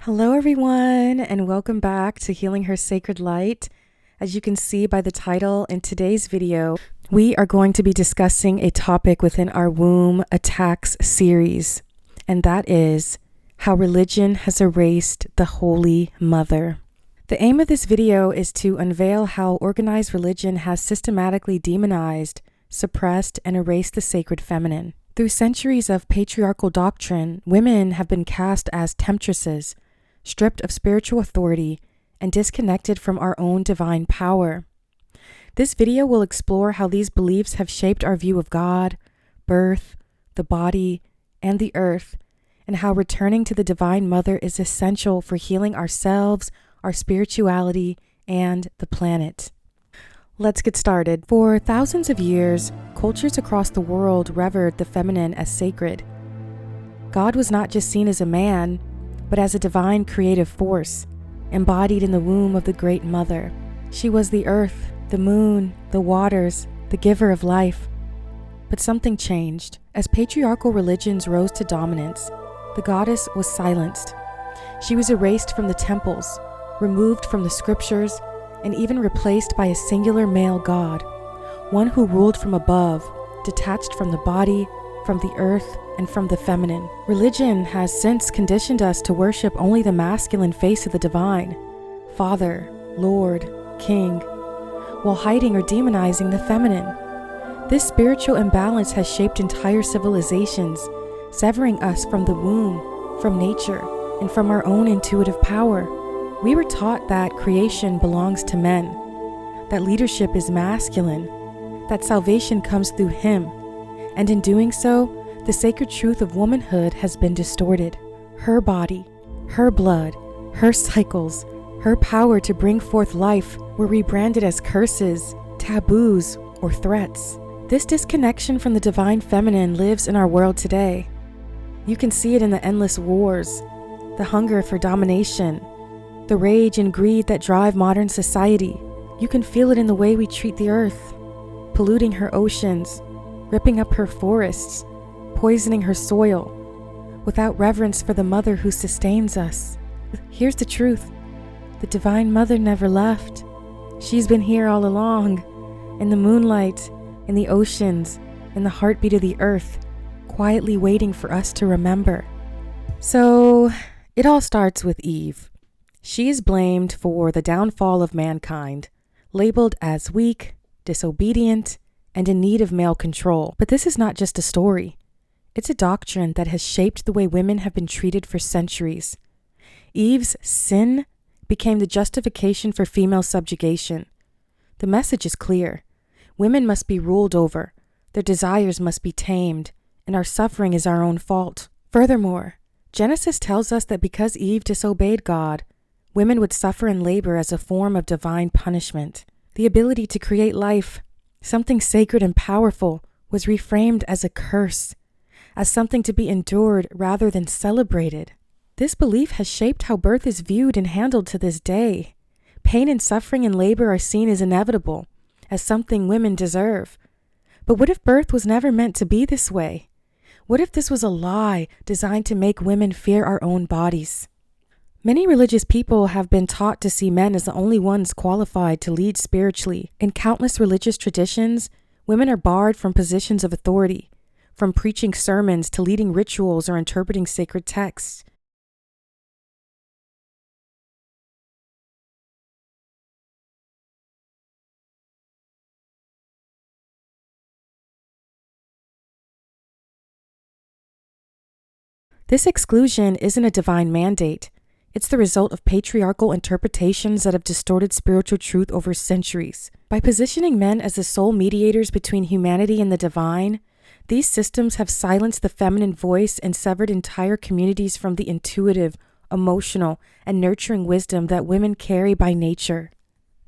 Hello everyone, and welcome back to Healing Her Sacred Light. As you can see by the title, in today's video, we are going to be discussing a topic within our Womb Attacks series, and that is how religion has erased the Holy Mother. The aim of this video is to unveil how organized religion has systematically demonized, suppressed, and erased the sacred feminine. Through centuries of patriarchal doctrine, women have been cast as temptresses, stripped of spiritual authority, and disconnected from our own divine power. This video will explore how these beliefs have shaped our view of God, birth, the body, and the earth, and how returning to the Divine Mother is essential for healing ourselves, our spirituality, and the planet. Let's get started. For thousands of years, cultures across the world revered the feminine as sacred. God was not just seen as a man, but as a divine creative force, embodied in the womb of the Great Mother. She was the earth, the moon, the waters, the giver of life. But something changed. As patriarchal religions rose to dominance, the goddess was silenced. She was erased from the temples, removed from the scriptures, and even replaced by a singular male god, one who ruled from above, detached from the body, from the earth, and from the feminine. Religion has since conditioned us to worship only the masculine face of the divine, Father, Lord, King, while hiding or demonizing the feminine. This spiritual imbalance has shaped entire civilizations, severing us from the womb, from nature, and from our own intuitive power. We were taught that creation belongs to men, that leadership is masculine, that salvation comes through him, and in doing so, the sacred truth of womanhood has been distorted. Her body, her blood, her cycles, her power to bring forth life were rebranded as curses, taboos, or threats. This disconnection from the divine feminine lives in our world today. You can see it in the endless wars, the hunger for domination, the rage and greed that drive modern society. You can feel it in the way we treat the earth, polluting her oceans, ripping up her forests, poisoning her soil, without reverence for the mother who sustains us. Here's the truth. The Divine Mother never left. She's been here all along, in the moonlight, in the oceans, in the heartbeat of the earth, quietly waiting for us to remember. So, it all starts with Eve. She is blamed for the downfall of mankind, labeled as weak, disobedient, and in need of male control. But this is not just a story. It's a doctrine that has shaped the way women have been treated for centuries. Eve's sin became the justification for female subjugation. The message is clear. Women must be ruled over, their desires must be tamed, and our suffering is our own fault. Furthermore, Genesis tells us that because Eve disobeyed God, women would suffer in labor as a form of divine punishment. The ability to create life, something sacred and powerful, was reframed as a curse, as something to be endured rather than celebrated. This belief has shaped how birth is viewed and handled to this day. Pain and suffering in labor are seen as inevitable, as something women deserve. But what if birth was never meant to be this way? What if this was a lie designed to make women fear our own bodies? Many religious people have been taught to see men as the only ones qualified to lead spiritually. In countless religious traditions, women are barred from positions of authority, from preaching sermons to leading rituals or interpreting sacred texts. This exclusion isn't a divine mandate. It's the result of patriarchal interpretations that have distorted spiritual truth over centuries. By positioning men as the sole mediators between humanity and the divine, these systems have silenced the feminine voice and severed entire communities from the intuitive, emotional, and nurturing wisdom that women carry by nature.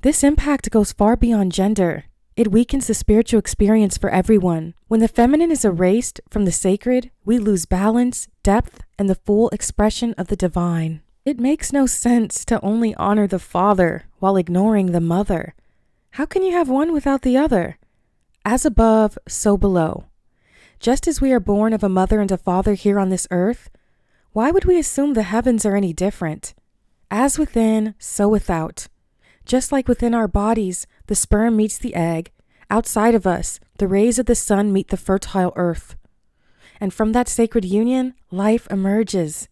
This impact goes far beyond gender. It weakens the spiritual experience for everyone. When the feminine is erased from the sacred, we lose balance, depth, and the full expression of the divine. It makes no sense to only honor the father while ignoring the mother. How can you have one without the other? As above, so below. Just as we are born of a mother and a father here on this earth, why would we assume the heavens are any different? As within, so without. Just like within our bodies, the sperm meets the egg, outside of us, the rays of the sun meet the fertile earth. And from that sacred union, life emerges.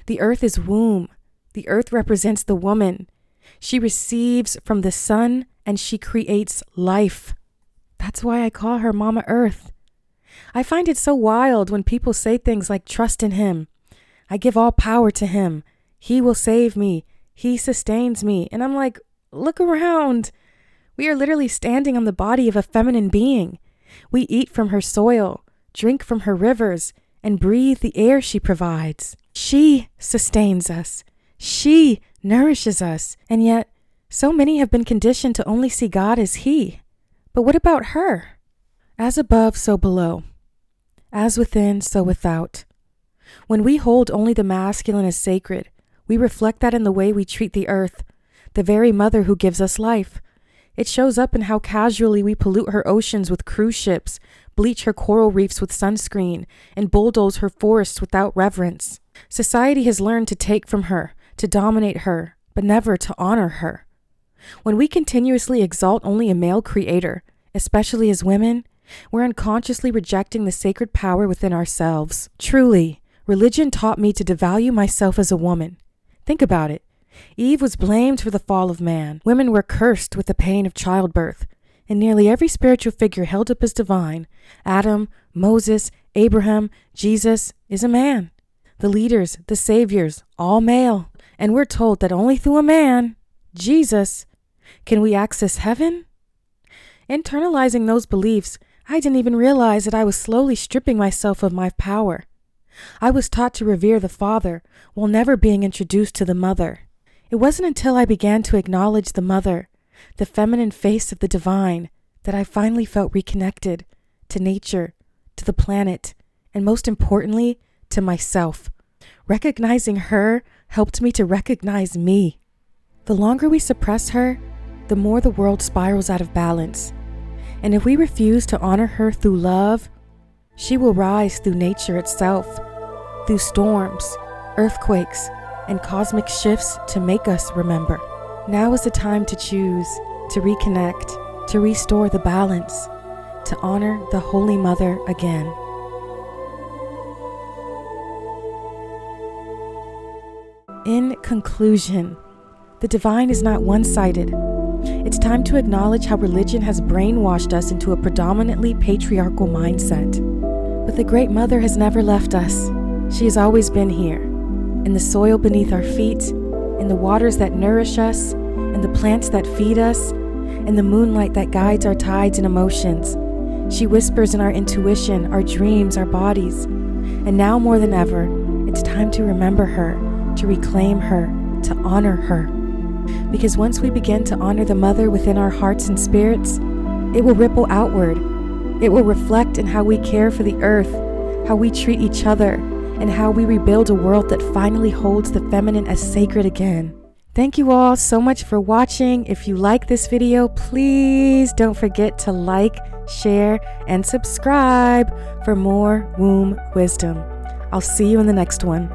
The earth is womb. The earth represents the woman. She receives from the sun and she creates life. That's why I call her Mama Earth. I find it so wild when people say things like trust in him. I give all power to him. He will save me. He sustains me. And I'm like, look around. We are literally standing on the body of a feminine being. We eat from her soil, drink from her rivers, and breathe the air she provides. She sustains us. She nourishes us. And yet, so many have been conditioned to only see God as he. But what about her? As above, so below. As within, so without. When we hold only the masculine as sacred, we reflect that in the way we treat the earth, the very mother who gives us life. It shows up in how casually we pollute her oceans with cruise ships, bleach her coral reefs with sunscreen, and bulldoze her forests without reverence. Society has learned to take from her, to dominate her, but never to honor her. When we continuously exalt only a male creator, especially as women, we're unconsciously rejecting the sacred power within ourselves. Truly, religion taught me to devalue myself as a woman. Think about it. Eve was blamed for the fall of man. Women were cursed with the pain of childbirth. And nearly every spiritual figure held up as divine, Adam, Moses, Abraham, Jesus, is a man. The leaders, the saviors, all male. And we're told that only through a man, Jesus, can we access heaven? Internalizing those beliefs, I didn't even realize that I was slowly stripping myself of my power. I was taught to revere the father while never being introduced to the mother. It wasn't until I began to acknowledge the mother, the feminine face of the divine, that I finally felt reconnected to nature, to the planet, and most importantly, to myself. Recognizing her helped me to recognize me. The longer we suppress her, the more the world spirals out of balance. And if we refuse to honor her through love, she will rise through nature itself, through storms, earthquakes, and cosmic shifts to make us remember. Now is the time to choose, to reconnect, to restore the balance, to honor the Holy Mother again. In conclusion, the divine is not one-sided. It's time to acknowledge how religion has brainwashed us into a predominantly patriarchal mindset. But the Great Mother has never left us. She has always been here, in the soil beneath our feet, in the waters that nourish us, in the plants that feed us, in the moonlight that guides our tides and emotions. She whispers in our intuition, our dreams, our bodies. And now more than ever, it's time to remember her, to reclaim her, to honor her. Because once we begin to honor the mother within our hearts and spirits, it will ripple outward. It will reflect in how we care for the earth, how we treat each other, and how we rebuild a world that finally holds the feminine as sacred again. Thank you all so much for watching. If you like this video, please don't forget to like, share, and subscribe for more womb wisdom. I'll see you in the next one.